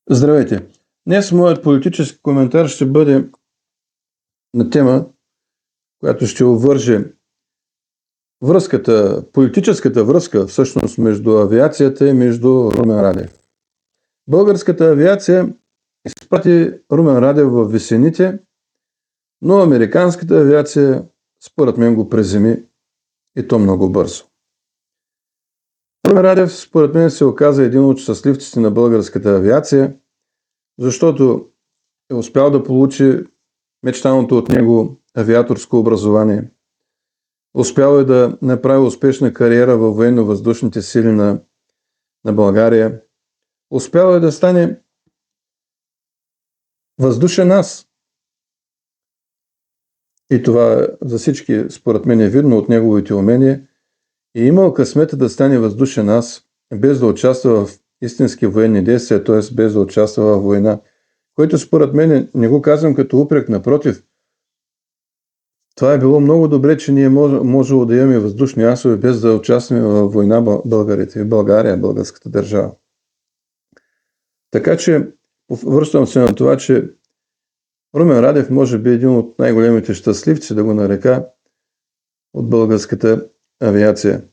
Здравейте! Днес моят политически коментар ще бъде на тема, която ще обвърже политическата връзка всъщност между авиацията и между Румен Радев. Българската авиация изпрати Румен Радев в Весените, но американската авиация според мен го преземи и то много бързо. Румен Радев според мен се оказа един от щастливците на българската авиация, защото е успял да получи мечтаното от него авиаторско образование. Успял е да направи успешна кариера във военно-въздушните сили на България. Успял е да стане въздушен ас. И това за всички, според мен, е видно от неговите умения. И имал късмета да стане въздушен ас, без да участва в истински военни действия, т.е. без да участва в война. Което според мен не го казвам като упрек, напротив. Това е било много добре, че ние можело да имаме въздушни асове без да участваме в война българите и България, българската държава. Така че връщам се на това, че Румен Радев може би е един от най-големите щастливци, да го нарека, от българската авиация.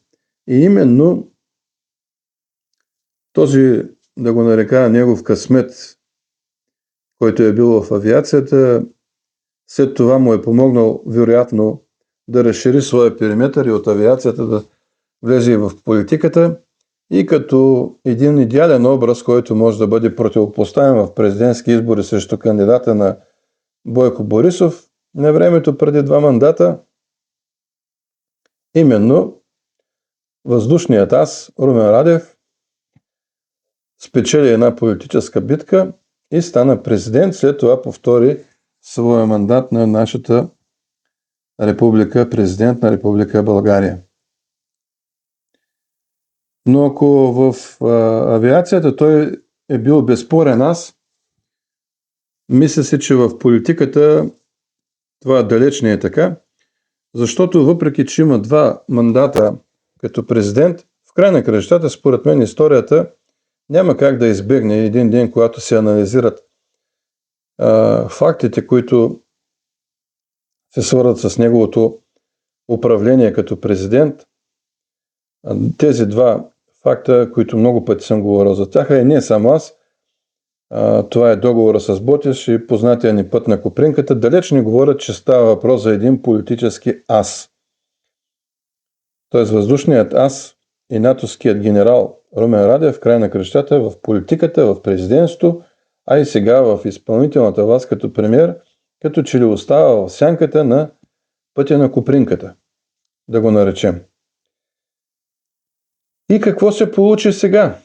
И именно този, да го нарека, негов късмет, който е бил в авиацията, след това му е помогнал вероятно да разшири своя периметър и от авиацията да влезе в политиката и като един идеален образ, който може да бъде противопоставен в президентски избори срещу кандидата на Бойко Борисов на времето преди 2 мандата, именно въздушният ас Румен Радев спечели една политическа битка и стана президент, след това повтори своя мандат на нашата република, президент на Република България. Но ако в авиацията той е бил безспорен ас, мисля си, че в политиката това далеч не е така, защото въпреки, че има 2 мандата като президент, в край на краищата, според мен, историята няма как да избегне един ден, когато се анализират фактите, които се свързват с неговото управление като президент. Тези 2 факта, които много пъти съм говорил за тях, и не само аз, това е договора с Ботиш и познатия ни път на Копринката, далеч не говорят, че става въпрос за един политически ас. Тоест въздушният ас и натовският генерал Румен Радев в край на краищата в политиката, в президентството, а и сега в изпълнителната власт като премиер, като че ли остава в сянката на пътя на Копринката, да го наречем. И какво се получи сега?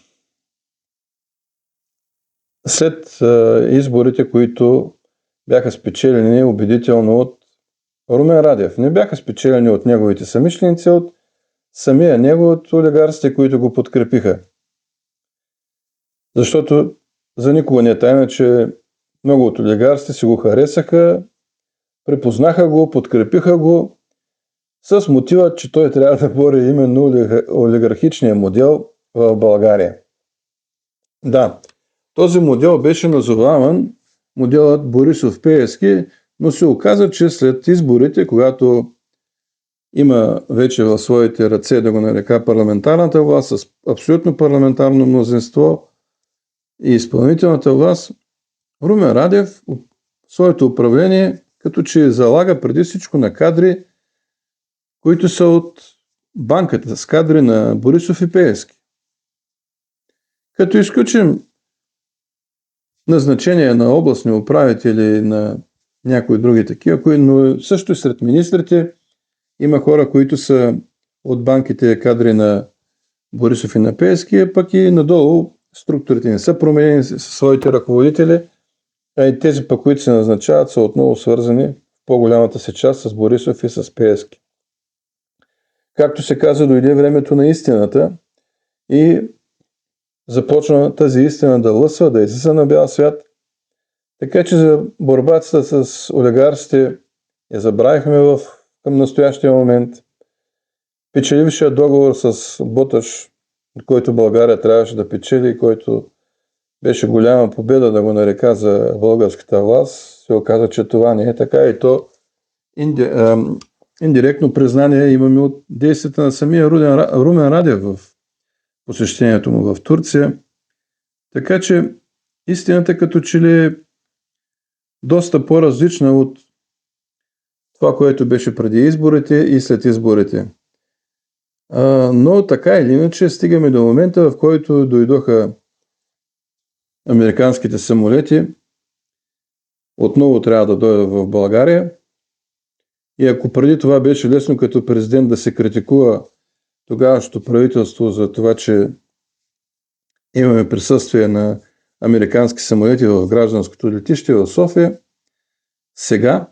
След изборите, които бяха спечелени убедително от Румен Радев. Не бяха спечелени от неговите самишленици, от самия него, от олигарсите, които го подкрепиха. Защото за никого не е тайна, че много от олигарсите си го харесаха, припознаха го, подкрепиха го с мотива, че той трябва да бори именно олигархичния модел в България. Да, този модел беше назоваван моделът Борисов-Пеевски, но се оказа, че след изборите, когато има вече в своите ръце, да го нарека, парламентарната власт с абсолютно парламентарно мнозинство и изпълнителната власт, Румен Радев своето управление като че залага преди всичко на кадри, които са от банката, с кадри на Борисов и Пеевски. Като изключим назначение на областни управители, на някои други такива, но също и сред министрите има хора, които са от банките кадри на Борисов и на Пеевски, пък и надолу структурите не са променени със своите ръководители, а и тези, пък, които се назначават, са отново свързани в по-голямата си част с Борисов и с Пеевски. Както се каза, дойде времето на истината и започна тази истина да лъсва, да излиза на бял свят. Така че за борбата с олигарсите я забравихме към настоящия момент. Печелившия договор с Боташ, който България трябваше да печели, който беше голяма победа да го нарека за българската власт. Се оказа, че това не е така и то индиректно признание имаме от действията на самия Румен Радев в посещението му в Турция. Така че истината като че ли е доста по-различна от това, което беше преди изборите и след изборите. Но така или иначе стигаме до момента, в който дойдоха американските самолети. Отново трябва да дойдат в България. И ако преди това беше лесно като президент да се критикува тогавашното правителство за това, че имаме присъствие на американски самолети в гражданското летище в София, сега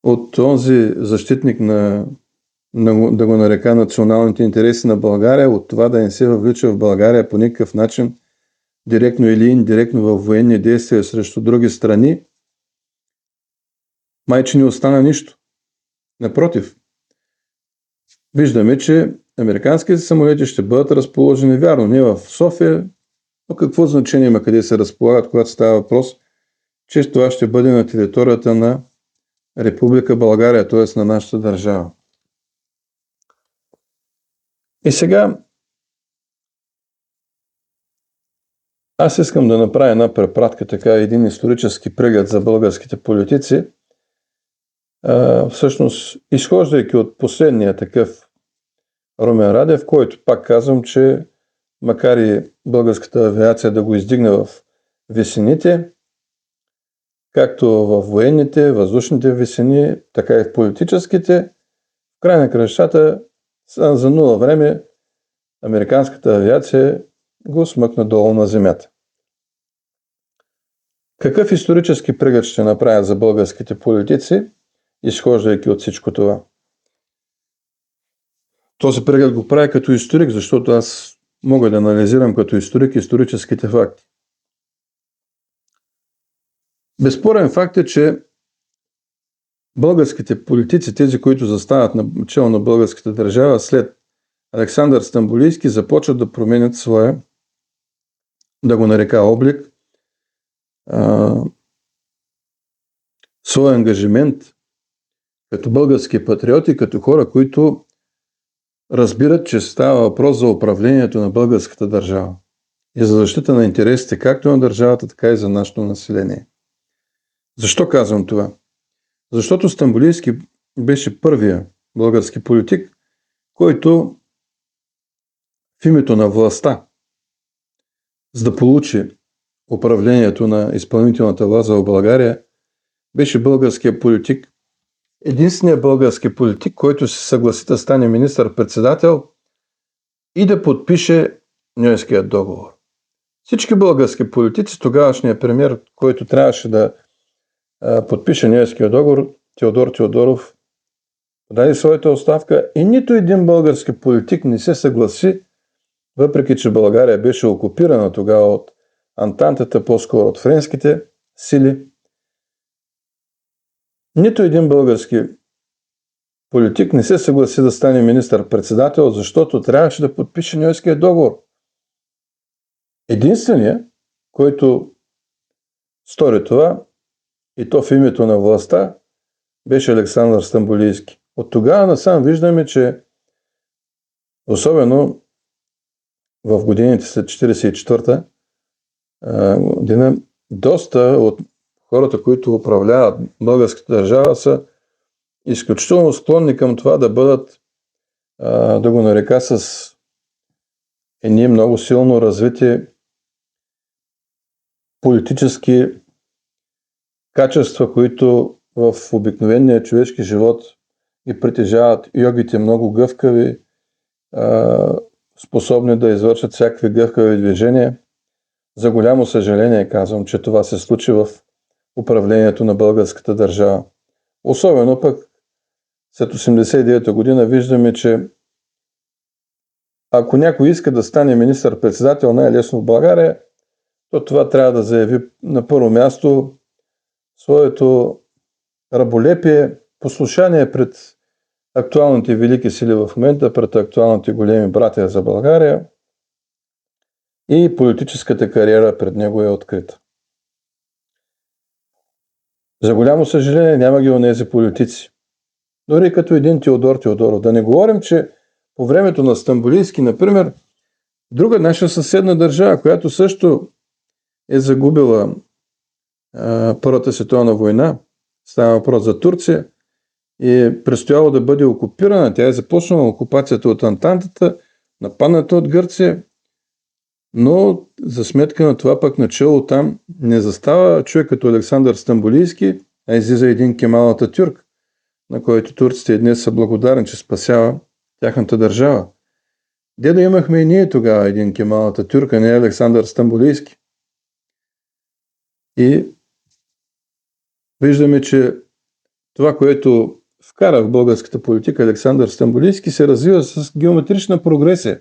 от този защитник да го нарека националните интереси на България, от това да не се въвлича в България по никакъв начин, директно или индиректно във военни действия срещу други страни, майче не остана нищо. Напротив, виждаме, че американските самолети ще бъдат разположени вярно не в София, но какво значение има къде се разполагат, когато става въпрос, че това ще бъде на територията на Република България, т.е. на нашата държава. И сега аз искам да направя една препратка, така един исторически преглед за българските политици. Всъщност, изхождайки от последния такъв Румен Радев, който пак казвам, че макар и българската авиация да го издигне в висините, както в военните, въздушните висини, така и в политическите, в край на кращата за нула време американската авиация го смъкна долу на земята. Какъв исторически преглед ще направя за българските политици, изхождайки от всичко това? Този преглед го правя като историк, защото аз мога да анализирам като историк историческите факти. Безспорен факт е, че българските политици, тези, които застават на начало на българската държава след Александър Стамболийски, започват да променят своя, да го нарека облик, своя ангажимент като български патриоти, като хора, които разбират, че става въпрос за управлението на българската държава и за защита на интересите както на държавата, така и за нашето население. Защо казвам това? Защото Стамболийски беше първия български политик, който в името на властта, за да получи управлението на изпълнителната власт в България, беше българския политик, единственият български политик, който се съгласи да стане министър-председател и да подпише Ньойския договор. Всички български политици, тогавашният премиер, който трябваше да подпише Ньойския договор, Теодор Теодоров, подаде своята оставка и нито един български политик не се съгласи, въпреки че България беше окупирана тогава от Антантата, по-скоро от френските сили. Нито един български политик не се съгласи да стане министър-председател, защото трябваше да подпише Ньойския договор. Единственият, който стори това, и то в името на властта, беше Александър Стамболийски. От тогава насам виждаме, че особено в годините след 1944 година, доста от хората, които управляват българската държава, са изключително склонни към това да бъдат, да го нарека, с едни много силно развити политически качества, които в обикновения човешки живот ги притежават. Йогите много гъвкави, способни да извършат всякакви гъвкави движения. За голямо съжаление казвам, че това се случи в управлението на българската държава. Особено пък след 1989 година виждаме, че ако някой иска да стане министър-председател най-лесно в България, то това трябва да заяви на първо място своето раболепие, послушание пред актуалните велики сили в момента, пред актуалните големи братия за България и политическата кариера пред него е открита. За голямо съжаление няма ги онези политици. Дори като един Теодор Теодоров. Да не говорим, че по времето на Стамболийски, например, друга наша съседна държава, която също е загубила Първата световна война, става въпрос за Турция, и е предстояло да бъде окупирана. Тя е започнала окупацията от Антантата, нападната от Гърция, но за сметка на това пък начало там не застава човек като Александър Стамболийски, а излиза един Кемал Ататюрк, на който турците и днес са благодарни, че спасява тяхната държава. Де да имахме и ние тогава един Кемал Ататюрк, а не Александър Стамболийски. И виждаме, че това, което вкара в българската политика Александър Стамболийски, се развива с геометрична прогресия.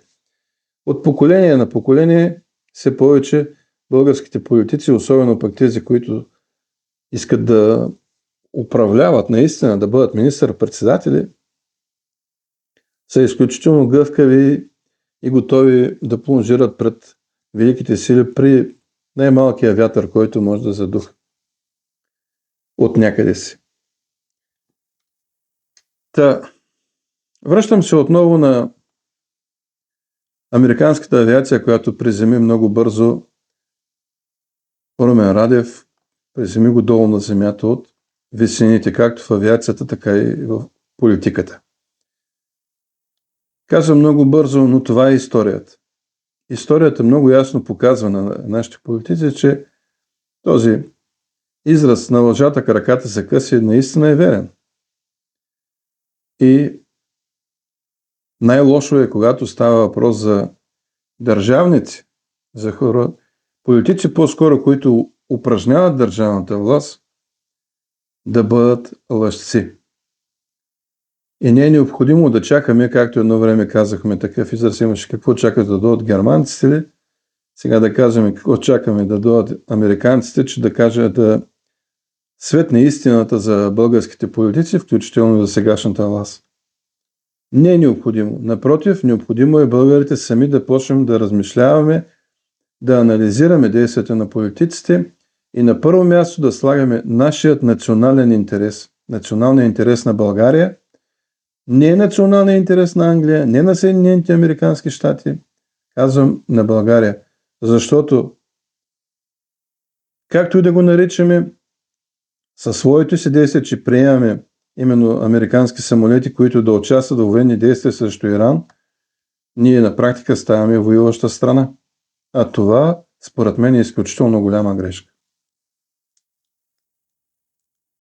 От поколение на поколение все повече българските политици, особено пък тези, които искат да управляват наистина, да бъдат министър-председатели, са изключително гъвкави и готови да плонжират пред великите сили при най-малкия вятър, който може да задуха от някъде си. Връщам се отново на американската авиация, която приземи много бързо Румен Радев, приземи го долу на земята от висините, както в авиацията, така и в политиката. Казвам много бързо, но това е историята. Историята много ясно показва на нашите политици, че този израз на лъжата краката се къси наистина е верен. И най-лошо е, когато става въпрос за държавници, за хора, политици по-скоро, които упражняват държавната власт, да бъдат лъжци. И не е необходимо да чакаме, както едно време казахме, такъв израз имаше, какво чакат да дойдат германците ли? Сега да кажем какво чакаме да дойдат американците, че да кажат да светне истината за българските политици, включително за сегашната власт. Не е необходимо. Напротив, необходимо е българите сами да почнем да размишляваме, да анализираме действията на политиците и на първо място да слагаме нашият национален интерес. Националният интерес на България, не е националният интерес на Англия, не на Съединените американски щати, казвам на България. Защото, както и да го наричаме, със своите си действия, че приемаме именно американски самолети, които да участват в военни действия срещу Иран, ние на практика ставаме воюваща страна. А това, според мен, е изключително голяма грешка.